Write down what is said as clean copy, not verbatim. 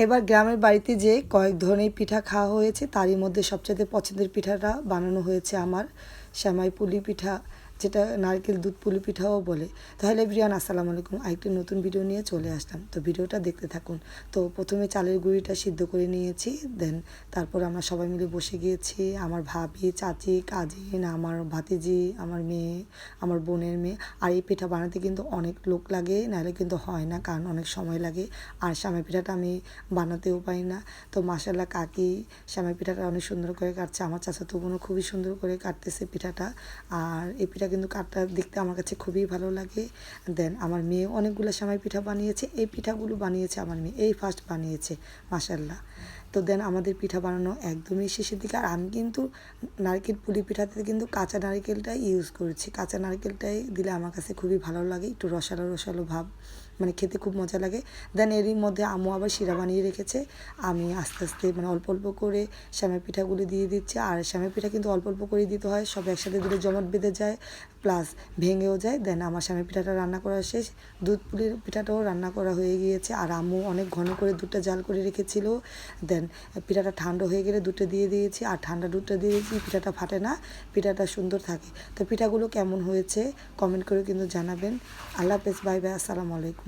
এবার গ্রামের বাড়িতে যে কয়েক ধরনের পিঠা খাওয়া হয়েছে, তারই মধ্যে সবচেয়ে পছন্দের পিঠাটা বানানো হয়েছে আমার সেমাই পুলি পিঠা, যেটা নারকেল দুধ পুলি পিঠাও বলে। তাহলে এভরিওয়ান আসসালামু আলাইকুম, আরেকটি নতুন ভিডিও নিয়ে চলে আসলাম। তো ভিডিওটা দেখতে থাকুন। তো প্রথমে চালের গুঁড়িটা সিদ্ধ করে নিয়েছি, দেন তারপর আমরা সবাই মিলে বসে গিয়েছি। আমার ভাবি, চাচি, কাজিন, আমার ভাতিজি, আমার মেয়ে, আমার বোনের মেয়ে। আর এই পিঠা বানাতে কিন্তু অনেক লোক লাগে, নাহলে কিন্তু হয় না, কারণ অনেক সময় লাগে। আর সেমাই পিঠাটা আমি বানাতেও পারি না। তো মাশাআল্লাহ কাকি সেমাই পিঠাটা অনেক সুন্দর করে কাটছে, আমার চাচাতো বোনও খুবই সুন্দর করে কাটতেছে পিঠাটা। আর এই পিঠা কিন্তু কাটটা দেখতে আমার কাছে খুবই ভালো লাগে। দেন আমার মেয়ে অনেকগুলো সেমাই পিঠা বানিয়েছে, এই পিঠাগুলো বানিয়েছে আমার মেয়ে, এই ফার্স্ট বানিয়েছে মাশাআল্লাহ। তো দেন আমাদের পিঠা বানানো একদমই শেষের দিকে। আর আমি কিন্তু নারকেল পুলি পিঠাতে কিন্তু কাঁচা নারকেলটাই ইউজ করেছি, কাঁচা নারকেলটাই দিলে আমার কাছে খুবই ভালো লাগে, একটু রসালো রসালো ভাব, মানে খেতে খুব মজা লাগে। দেন এরই মধ্যে আম্মু আবার শিরা বানিয়ে রেখেছে, আমি আস্তে আস্তে মানে অল্প অল্প করে সেমাই পিঠাগুলি দিয়ে দিচ্ছি। আর সেমাই পিঠা কিন্তু অল্প অল্প করে দিতে হয়, সব একসাথে দিলে জমাট বেঁধে যায়, প্লাস ভেঙেও যায়। দেন আমার সেমাই পিঠাটা রান্না করা শেষ, দুধ পুলির পিঠাটাও রান্না করা হয়ে গিয়েছে। আর আম্মু অনেক ঘন করে দুধটা জাল করে রেখেছিল। দেন পিঠাটা ঠান্ডা হয়ে গেলে দুধটা দিয়ে দিয়েছি, আর ঠান্ডা দুধটা দিয়েছি, পিঠাটা ফাটে না, পিঠাটা সুন্দর থাকে। তো পিঠাগুলো কেমন হয়েছে কমেন্ট করে কিন্তু জানাবেন। আল্লাহ হাফেজ, বাই বাই, আসসালামু আলাইকুম।